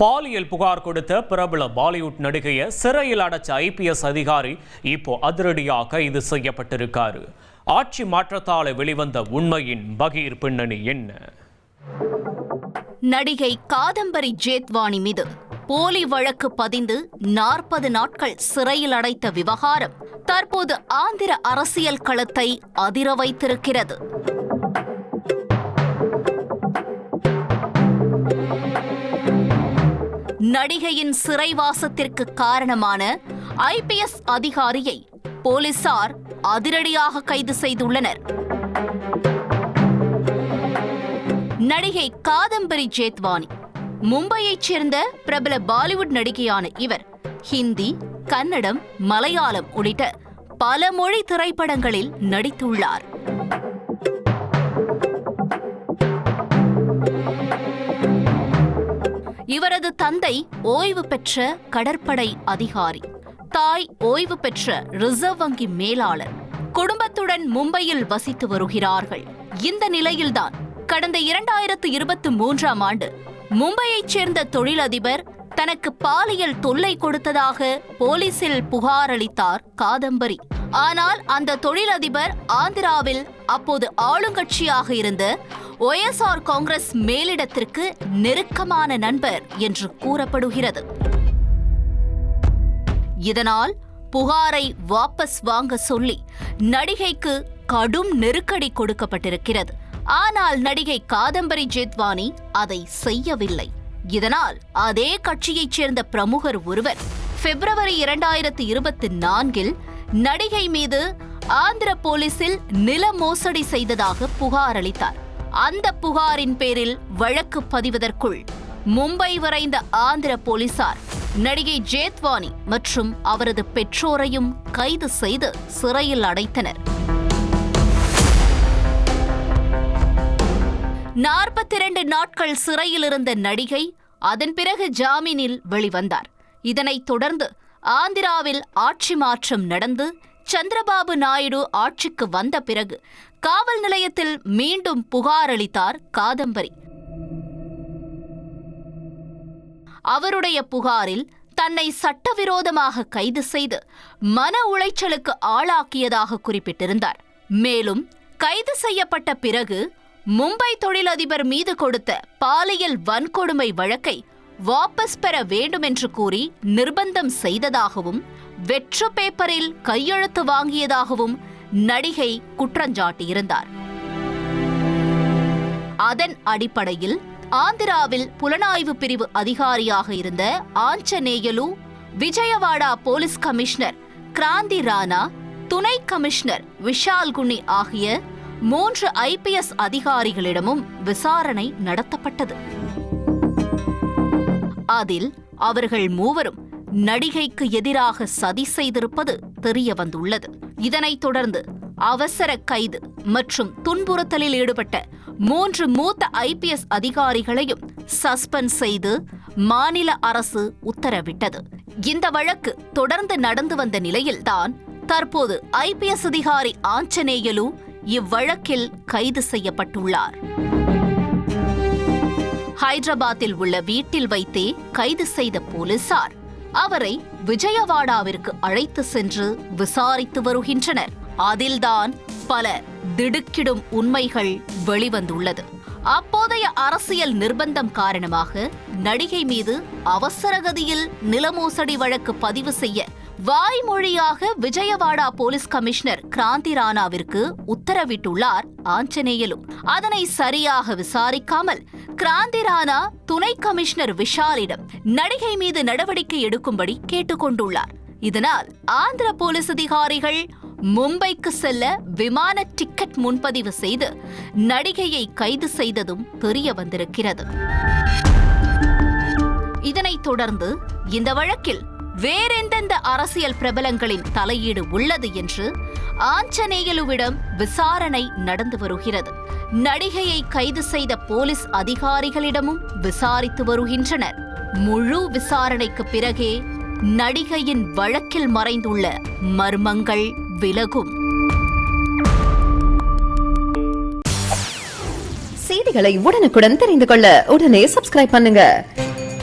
பாலியல் புகார் கொடுத்த பிரபல பாலிவுட் நடிகையை சிறையில் அடைச்ச ஐபிஎஸ் அதிகாரி இப்போ அதிரடியாக கைது செய்யப்பட்டிருக்காரு. ஆட்சி மாற்றத்தால் வெளிவந்த உண்மையின் பகீர் பின்னணி என்ன? நடிகை காதம்பரி ஜேத்வானி மீது போலி வழக்கு பதிந்து 40 நாட்கள் சிறையில் அடைத்த விவகாரம் தற்போது ஆந்திர அரசியல் களத்தை அதிர வைத்திருக்கிறது. நடிகையின் சிறைவாசத்திற்கு காரணமான ஐபிஎஸ் அதிகாரியை போலீசார் அதிரடியாக கைது செய்துள்ளனர். நடிகை காதம்பரி ஜேத்வானி மும்பையைச் சேர்ந்த பிரபல பாலிவுட் நடிகையான இவர் ஹிந்தி, கன்னடம், மலையாளம் உள்ளிட்ட பல மொழி திரைப்படங்களில் நடித்துள்ளார். இவரது தந்தை ஓய்வு பெற்ற கடற்படை அதிகாரி, தாய் ஓய்வு பெற்ற ரிசர்வ் வங்கி மேலாளர். குடும்பத்துடன் மும்பையில் வசித்து வருகிறார்கள். இந்த நிலையில்தான் கடந்த 2023ஆம் ஆண்டு மும்பையைச் சேர்ந்த தொழிலதிபர் தனக்கு பாலியல் தொல்லை கொடுத்ததாக போலீசில் புகார் அளித்தார் காதம்பரி. ஆனால் அந்த தொழிலதிபர் ஆந்திராவில் அப்போது ஆளுங்கட்சியாக இருந்த ஒய்எஸ்ஆர் காங்கிரஸ் மேலிடத்திற்கு நெருக்கமான நண்பர் என்று கூறப்படுகிறது. இதனால் புகாரை வாபஸ் வாங்க சொல்லி நடிகைக்கு கடும் நெருக்கடி கொடுக்கப்பட்டிருக்கிறது. ஆனால் நடிகை காதம்பரி ஜேத்வானி அதை செய்யவில்லை. இதனால் அதே கட்சியைச் சேர்ந்த பிரமுகர் ஒருவர் பிப்ரவரி 2024இல் நடிகை மீது ஆந்திர போலீசில் நில மோசடி செய்ததாக புகார் அளித்தார். அந்த புகாரின் பேரில் வழக்கு பதிவதற்குள் மும்பை வரைந்த ஆந்திர போலீசார் நடிகை ஜேத்வானி மற்றும் அவரது பெற்றோரையும் கைது செய்து சிறையில் அடைத்தனர். 42 நாட்கள் சிறையில் இருந்த நடிகை அதன் பிறகு ஜாமீனில் வெளிவந்தார். இதனைத் தொடர்ந்து ஆந்திராவில் ஆட்சி மாற்றம் நடந்து சந்திரபாபு நாயுடு ஆட்சிக்கு வந்த பிறகு காவல் நிலையத்தில் மீண்டும் புகார் அளித்தார் காதம்பரி. அவருடைய புகாரில் தன்னை சட்டவிரோதமாக கைது செய்து மன உளைச்சலுக்கு ஆளாக்கியதாக குறிப்பிட்டிருந்தார். மேலும் கைது செய்யப்பட்ட பிறகு மும்பை தொழிலதிபர் மீது கொடுத்த பாலியல் வன்கொடுமை வழக்கை வாபஸ் பெற வேண்டும் என்று கூறி நிர்பந்தம் செய்ததாகவும் வெற்று பேப்பரில் கையெழுத்து வாங்கியதாகவும் நடிகை குற்றஞ்சாட்டியிருந்தார். அதன் அடிப்படையில் ஆந்திராவில் புலனாய்வு பிரிவு அதிகாரியாக இருந்த ஆஞ்சநேயலு, விஜயவாடா போலீஸ் கமிஷனர் கிராந்தி ராணா, துணை கமிஷனர் விஷால் குனி ஆகிய 3 ஐபிஎஸ் அதிகாரிகளிடமும் விசாரணை நடத்தப்பட்டது. அதில் அவர்கள் மூவரும் நடிகைக்கு எதிராக சதி செய்திருப்பது தெரிய வந்துள்ளது. இதனைத் தொடர்ந்து அவசர கைது மற்றும் துன்புறுத்தலில் ஈடுபட்ட 3 மூத்த ஐபிஎஸ் அதிகாரிகளையும் சஸ்பெண்ட் செய்து மாநில அரசு உத்தரவிட்டது. இந்த வழக்கு தொடர்ந்து நடந்து வந்த நிலையில்தான் தற்போது ஐபிஎஸ் அதிகாரி ஆஞ்சநேயலு இவ்வழக்கில் கைது செய்யப்பட்டுள்ளார். ஹைதராபாத்தில் உள்ள வீட்டில் வைத்தே கைது செய்த போலீசார் அவரை விஜயவாடாவிற்கு அழைத்து சென்று விசாரித்து வருகின்றனர். அதில்தான் பல திடுக்கிடும் உண்மைகள் வெளிவந்துள்ளது. அப்போதைய அரசியல் நிர்பந்தம் காரணமாக நடிகை மீது அவசரகதியில் நிலமோசடி வழக்கு பதிவு செய்ய வாய்மொழியாக விஜயவாடா போலீஸ் கமிஷனர் கிராந்தி ராணாவிற்கு உத்தரவிட்டுள்ளார் ஆஞ்சநேயலு. அதனை சரியாக விசாரிக்காமல் கிராந்தி ராணா துணை கமிஷனர் விஷாலிடம் நடிகை மீது நடவடிக்கை எடுக்கும்படி கேட்டுக்கொண்டுள்ளார். இதனால் ஆந்திர போலீஸ் அதிகாரிகள் மும்பைக்கு செல்ல விமான டிக்கெட் முன்பதிவு செய்து நடிகையை கைது செய்ததும் தெரிய வந்திருக்கிறது. இதனைத் தொடர்ந்து இந்த வழக்கில் வேறெந்தெந்த அரசியல் பிரபலங்களின் தலையீடு உள்ளது என்று ஆஞ்சநேயலுவிடம் விசாரணை நடந்து வருகிறது. நடிகையை கைது செய்த போலீஸ் அதிகாரிகளிடமும் விசாரித்து வருகின்றனர். முழு விசாரணைக்கு பிறகே நடிகையின் வழக்கில் மறைந்துள்ள மர்மங்கள் விலகும். செய்திகளை உடனுக்குடன் தெரிந்து கொள்ள உடனே சப்ஸ்கிரைப் பண்ணுங்க.